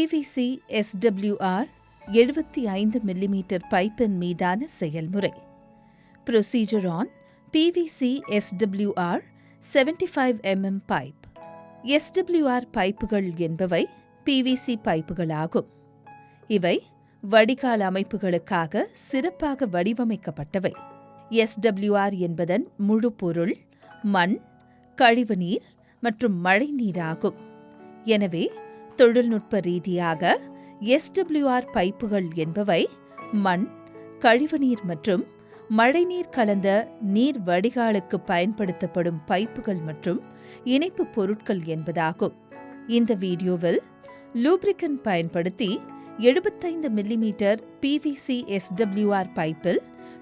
PVC SWR 75 mm பைப்பின் மீதான செயல்முறை. Procedure on PVC SWR 75 mm pipe. SWR பைப்புகள் என்பவை PVC பைப்புகளாகும். இவை வடிகால் அமைப்புகளுக்காக சிறப்பாக வடிவமைக்கப்பட்டவை. SWR என்பதன் முழு பொருள் மண், கழிவுநீர் மற்றும் மழைநீராகும். எனவே தொழில்நுட்ப ரீதியாக SWR பைப்புகள் என்பவை மண், கழிவுநீர் மற்றும் மழைநீர் கலந்த நீர் வடிகாலுக்கு பயன்படுத்தப்படும் பைப்புகள் மற்றும் இணைப்பு பொருட்கள் என்பதாகும். இந்த வீடியோவில் லூப்ரிகன்ட் பயன்படுத்தி 75 mm PVC SWR பைப்பில்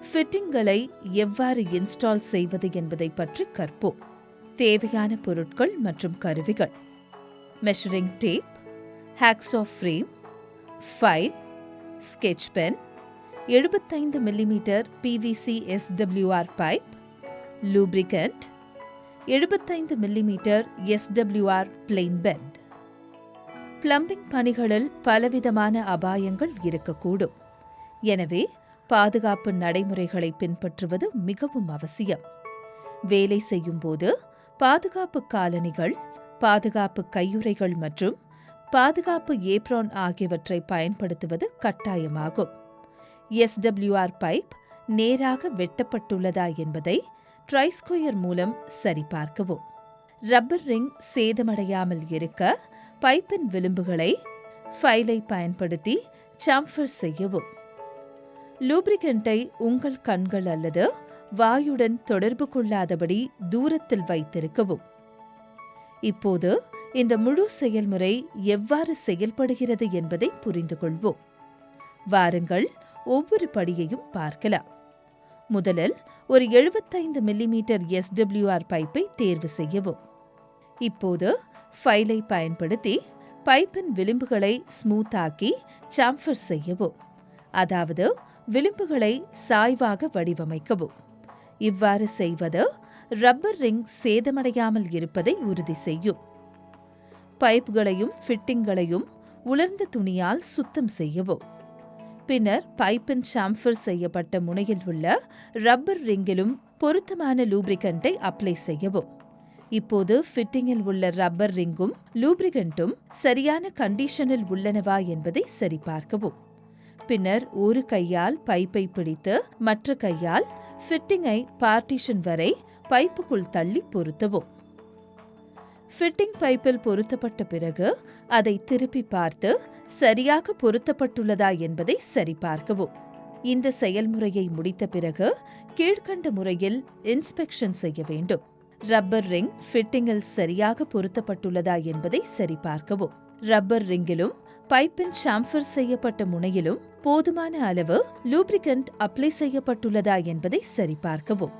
ஃபிட்டிங்களை எவ்வாறு இன்ஸ்டால் செய்வது என்பதை பற்றி கற்போம். தேவையான பொருட்கள் மற்றும் கருவிகள்: measuring tape, hacksaw frame, file, sketch pen, 75 mm PVC SWR pipe, lubricant, 75 mm SWR plain bend. Plumbing பணிகளில் பலவிதமான அபாயங்கள் இருக்கக்கூடும். எனவே பாதுகாப்பு நடைமுறைகளை பின்பற்றுவது மிகவும் அவசியம். வேலை செய்யும்போது பாதுகாப்பு காலணிகள், பாதுகாப்பு கையுறைகள் மற்றும் பாதுகாப்பு ஏப்ரான் ஆகியவற்றை பயன்படுத்துவது கட்டாயமாகும். SWR பைப் நேராக வெட்டப்பட்டுள்ளதா என்பதை ட்ரைஸ்கொயர் மூலம் சரிபார்க்கவும். ரப்பர் ரிங் சேதமடையாமல் இருக்க பைப்பின் விளிம்புகளை ஃபைலை பயன்படுத்தி சாம்ஃபர் செய்யவும். லூப்ரிகன்ட்டை உங்கள் கண்கள் அல்லது வாயுடன் தொடர்பு கொள்ளாதபடி தூரத்தில் வைத்திருக்கவும். இப்போது இந்த முழு செயல்முறை எவ்வாறு செயல்படுகிறது என்பதை புரிந்து கொள்வோம். வாருங்கள் ஒவ்வொரு படியையும் பார்க்கலாம். முதலில் ஒரு 75 mm SWR பைப்பை தேர்வு செய்யவும். இப்போது ஃபைலை பயன்படுத்தி பைப்பின் விளிம்புகளை ஸ்மூத்தாக்கி சாம்ஃபர் செய்யவும், அதாவது விளிம்புகளை சாய்வாக வடிவமைக்கவும். இவ்வாறு செய்வது ரப்பர் ரிங் சேதமடையாமல் இருப்பதை உறுதி செய்யும். பைப்புகளையும் ஃபிட்டிங்களையும் உலர்ந்த துணியால் சுத்தம் செய்யவும். பின்னர் பைப்பின் சாம்ஃபர் செய்யப்பட்ட முனையில் உள்ள ரப்பர் ரிங்கிலும் பொருத்தமான லூப்ரிகன்ட்டை அப்ளை செய்யவும். இப்போது ஃபிட்டிங்கில் உள்ள ரப்பர் ரிங்கும் லூப்ரிகன்ட்டும் சரியான கண்டிஷனில் உள்ளனவா என்பதை சரிபார்க்கவும். பின்னர் ஒரு கையால் பைப்பை பிடித்து மற்ற கையால் ஃபிட்டிங்கை பார்ட்டிஷன் வரை பைப்புக்குள் தள்ளி பொருத்தவும். ஃபிட்டிங் பைப்பில் பொருத்தப்பட்ட பிறகு அதை திருப்பி பார்த்து சரியாக பொருத்தப்பட்டுள்ளதா என்பதை சரிபார்க்கவும். இந்த செயல்முறையை முடித்த பிறகு கீழ்க்கண்ட முறையில் இன்ஸ்பெக்ஷன் செய்ய வேண்டும். ரப்பர் ரிங் ஃபிட்டிங்கில் சரியாக பொருத்தப்பட்டுள்ளதா என்பதை சரிபார்க்கவும். ரப்பர் ரிங்கிலும் பைப்பின் சாம்ஃபர் செய்யப்பட்ட முனையிலும் போதுமான அளவு லூப்ரிகன்ட் அப்ளை செய்யப்பட்டுள்ளதா என்பதை சரிபார்க்கவும்.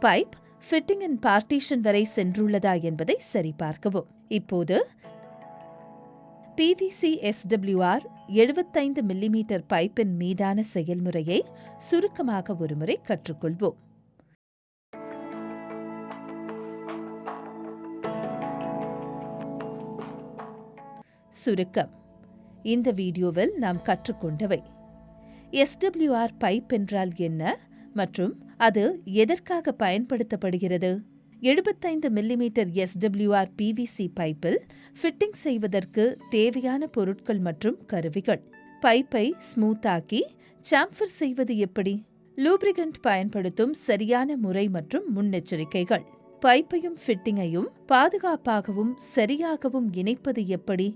பைப் ஃபிட்டிங்கின் பார்ட்டிஷன் வரை சென்றுள்ளதா என்பதை சரிபார்க்கவும். இப்போது PVC SWR 75 mm பைப்பின் மீதான செயல்முறையை சுருக்கமாக ஒருமுறை கற்றுக்கொள்வோம். சுருக்கம்: இந்த வீடியோவில் நாம் கற்றுக்கொண்டவை: SWR பைப் என்றால் என்ன மற்றும் அது எதற்காக பயன்படுத்தப்படுகிறது, 75 mm SWR PVC பைப்பில் ஃபிட்டிங் செய்வதற்கு தேவையான பொருட்கள் மற்றும் கருவிகள், பைப்பை ஸ்மூத்தாக்கி சாம்ஃபர் செய்வது எப்படி, லூப்ரிகன்ட் பயன்படுத்தும் சரியான முறை மற்றும் முன்னெச்சரிக்கைகள், பைப்பையும் ஃபிட்டிங்கையும் பாதுகாப்பாகவும் சரியாகவும் இணைப்பது எப்படி,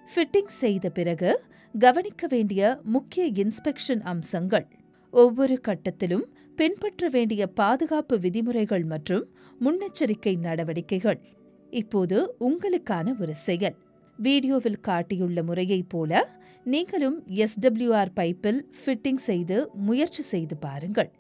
ஃபிட்டிங் செய்த பிறகு கவனிக்க வேண்டிய முக்கிய இன்ஸ்பெக்ஷன் அம்சங்கள், ஒவ்வொரு கட்டத்திலும் பின்பற்ற வேண்டிய பாதுகாப்பு விதிமுறைகள் மற்றும் முன்னெச்சரிக்கை நடவடிக்கைகள். இப்போது உங்களுக்கான ஒரு செயல். வீடியோவில் காட்டியுள்ள முறையைப் போல நீங்களும் SWR பைப்பில் ஃபிட்டிங் செய்து முயற்சி செய்து பாருங்கள்.